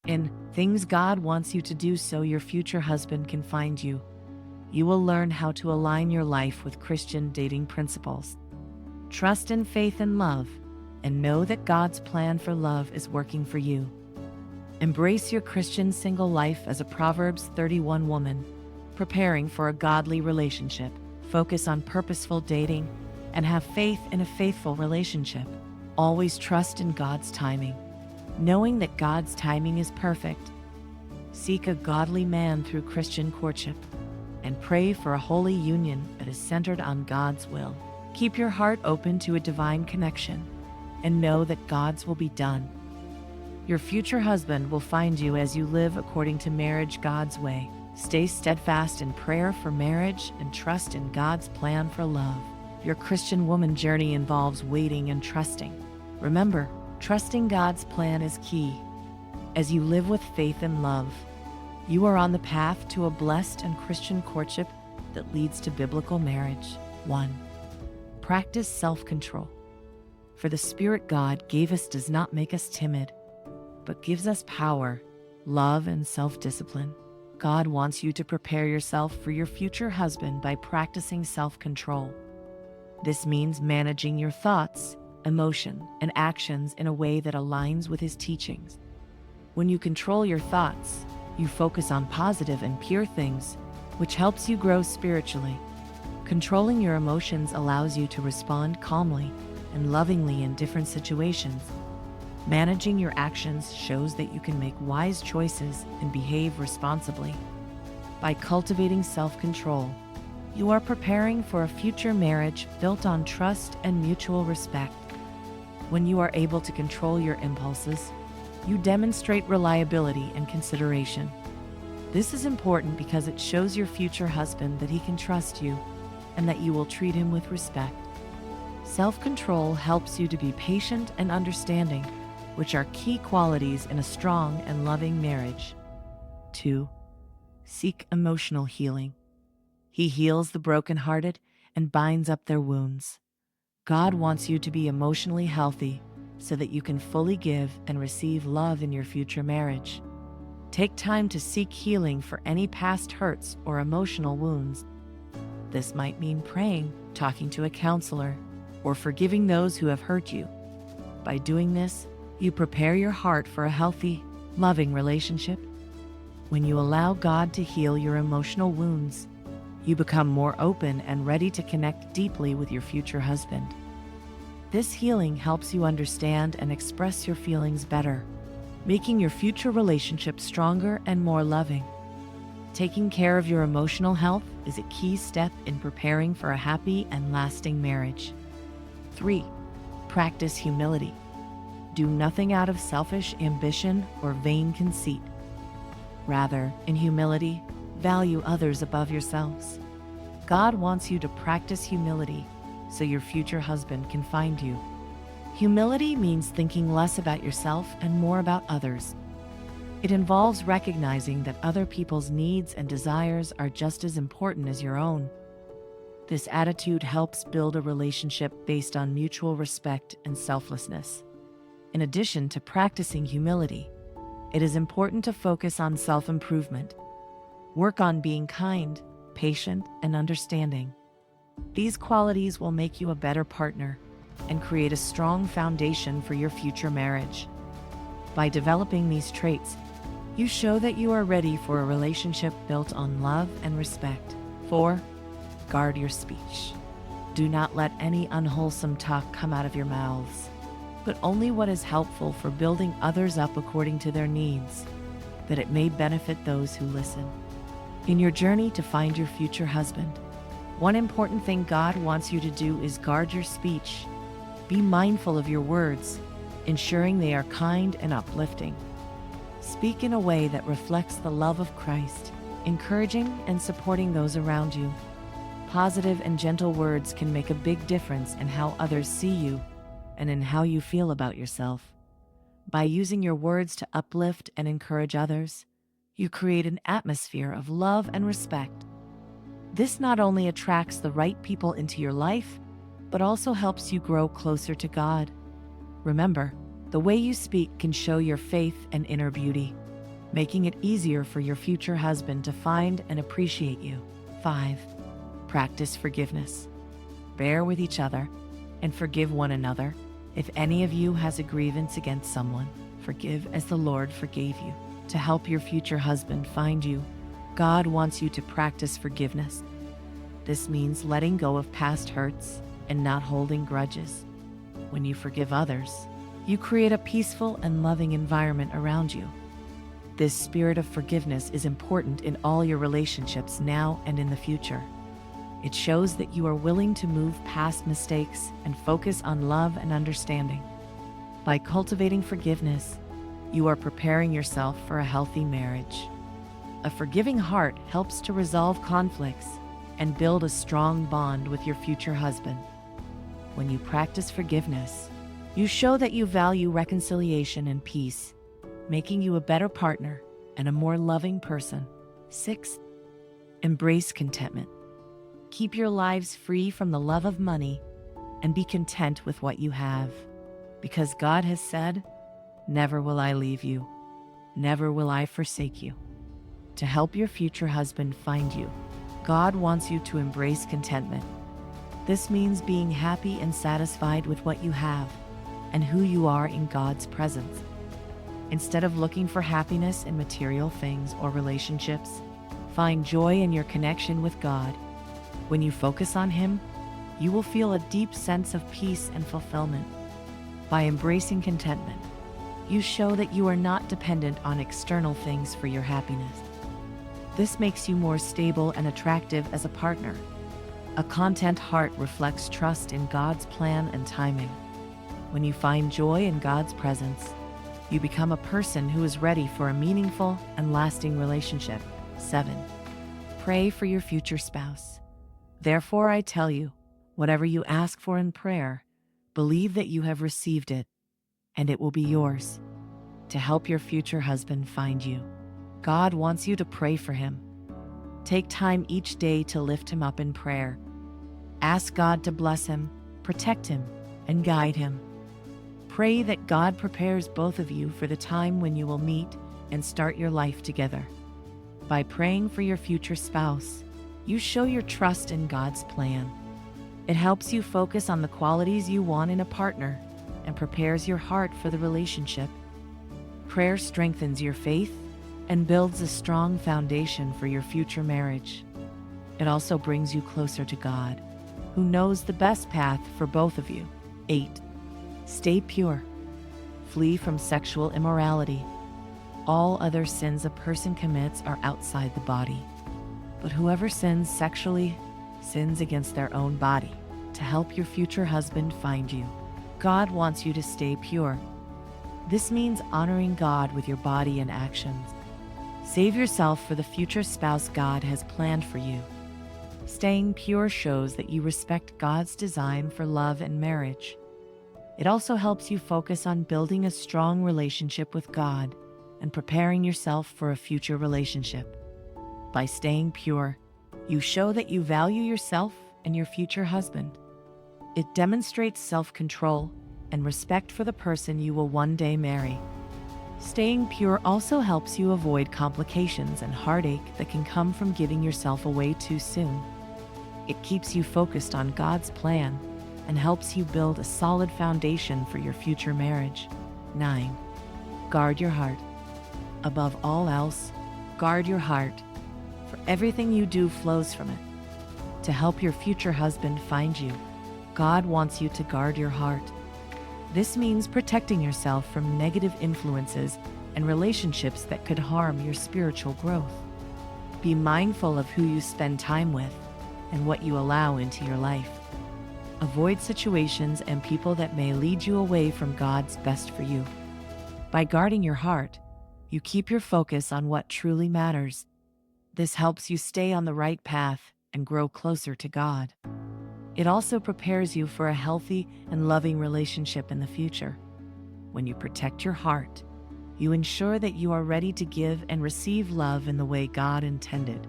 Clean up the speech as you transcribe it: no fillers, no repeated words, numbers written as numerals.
In things God wants you to do so your future husband can find you, you will learn how to align your life with Christian dating principles. Trust in faith and love, and know that God's plan for love is working for you. Embrace your Christian single life as a Proverbs 31 woman, preparing for a godly relationship. Focus on purposeful dating and have faith in a faithful relationship. Always trust in God's timing, knowing that God's timing is perfect. Seek a godly man through Christian courtship and pray for a holy union that is centered on God's will. Keep your heart open to a divine connection and know that God's will be done. Your future husband will find you as you live according to marriage God's way. Stay steadfast in prayer for marriage and trust in God's plan for love. Your Christian woman journey involves waiting and trusting. Remember, trusting God's plan is key. As you live with faith and love, you are on the path to a blessed and Christian courtship that leads to biblical marriage. 1. Practice self-control. For the Spirit God gave us does not make us timid, but gives us power, love, and self-discipline. God wants you to prepare yourself for your future husband by practicing self-control. This means managing your thoughts, emotion, and actions in a way that aligns with His teachings. When you control your thoughts, you focus on positive and pure things, which helps you grow spiritually. Controlling your emotions allows you to respond calmly and lovingly in different situations. Managing your actions shows that you can make wise choices and behave responsibly. By cultivating self-control, you are preparing for a future marriage built on trust and mutual respect. When you are able to control your impulses, you demonstrate reliability and consideration. This is important because it shows your future husband that he can trust you and that you will treat him with respect. Self-control helps you to be patient and understanding, which are key qualities in a strong and loving marriage. 2. Seek emotional healing. He heals the brokenhearted and binds up their wounds. God wants you to be emotionally healthy so that you can fully give and receive love in your future marriage. Take time to seek healing for any past hurts or emotional wounds. This might mean praying, talking to a counselor, or forgiving those who have hurt you. By doing this, you prepare your heart for a healthy, loving relationship. When you allow God to heal your emotional wounds, you become more open and ready to connect deeply with your future husband. This healing helps you understand and express your feelings better, making your future relationship stronger and more loving. Taking care of your emotional health is a key step in preparing for a happy and lasting marriage. 3. Practice humility. Do nothing out of selfish ambition or vain conceit. Rather, in humility, value others above yourselves. God wants you to practice humility so your future husband can find you. Humility means thinking less about yourself and more about others. It involves recognizing that other people's needs and desires are just as important as your own. This attitude helps build a relationship based on mutual respect and selflessness. In addition to practicing humility, it is important to focus on self-improvement. Work on being kind, patient, and understanding. These qualities will make you a better partner and create a strong foundation for your future marriage. By developing these traits, you show that you are ready for a relationship built on love and respect. 4. Guard your speech. Do not let any unwholesome talk come out of your mouths, but only what is helpful for building others up according to their needs, that it may benefit those who listen. In your journey to find your future husband, one important thing God wants you to do is guard your speech. Be mindful of your words, ensuring they are kind and uplifting. Speak in a way that reflects the love of Christ, encouraging and supporting those around you. Positive and gentle words can make a big difference in how others see you and in how you feel about yourself. By using your words to uplift and encourage others, you create an atmosphere of love and respect. This not only attracts the right people into your life, but also helps you grow closer to God. Remember, the way you speak can show your faith and inner beauty. making it easier for your future husband to find and appreciate you. 5. Practice forgiveness. Bear with each other and forgive one another. If any of you has a grievance against someone, forgive as the Lord forgave you. To help your future husband find you, God wants you to practice forgiveness. This means letting go of past hurts and not holding grudges. When you forgive others, you create a peaceful and loving environment around you. This spirit of forgiveness is important in all your relationships now and in the future. It shows that you are willing to move past mistakes and focus on love and understanding. By cultivating forgiveness, you are preparing yourself for a healthy marriage. A forgiving heart helps to resolve conflicts and build a strong bond with your future husband. When you practice forgiveness, you show that you value reconciliation and peace, making you a better partner and a more loving person. 6. Embrace contentment. Keep your lives free from the love of money and be content with what you have. Because God has said, "Never will I leave you, never will I forsake you." To help your future husband find you, God wants you to embrace contentment. This means being happy and satisfied with what you have and who you are in God's presence. Instead of looking for happiness in material things or relationships, find joy in your connection with God. When you focus on Him, you will feel a deep sense of peace and fulfillment. By embracing contentment, you show that you are not dependent on external things for your happiness. This makes you more stable and attractive as a partner. A content heart reflects trust in God's plan and timing. When you find joy in God's presence, you become a person who is ready for a meaningful and lasting relationship. 7. Pray for your future spouse. Therefore, I tell you, whatever you ask for in prayer, believe that you have received it, and it will be yours. To help your future husband find you, God wants you to pray for him. Take time each day to lift him up in prayer. Ask God to bless him, protect him, and guide him. Pray that God prepares both of you for the time when you will meet and start your life together. By praying for your future spouse, you show your trust in God's plan. It helps you focus on the qualities you want in a partner and prepares your heart for the relationship. Prayer strengthens your faith and builds a strong foundation for your future marriage. It also brings you closer to God, who knows the best path for both of you. 8. Stay pure. Flee from sexual immorality. All other sins a person commits are outside the body, but whoever sins sexually sins against their own body. To help your future husband find you, God wants you to stay pure. This means honoring God with your body and actions. Save yourself for the future spouse God has planned for you. Staying pure shows that you respect God's design for love and marriage. It also helps you focus on building a strong relationship with God and preparing yourself for a future relationship. By staying pure, you show that you value yourself and your future husband. It demonstrates self-control and respect for the person you will one day marry. Staying pure also helps you avoid complications and heartache that can come from giving yourself away too soon. It keeps you focused on God's plan and helps you build a solid foundation for your future marriage. 9. Guard your heart. Above all else, guard your heart, for everything you do flows from it. To help your future husband find you, God wants you to guard your heart. This means protecting yourself from negative influences and relationships that could harm your spiritual growth. Be mindful of who you spend time with and what you allow into your life. Avoid situations and people that may lead you away from God's best for you. By guarding your heart, you keep your focus on what truly matters. This helps you stay on the right path and grow closer to God. It also prepares you for a healthy and loving relationship in the future. When you protect your heart, you ensure that you are ready to give and receive love in the way God intended.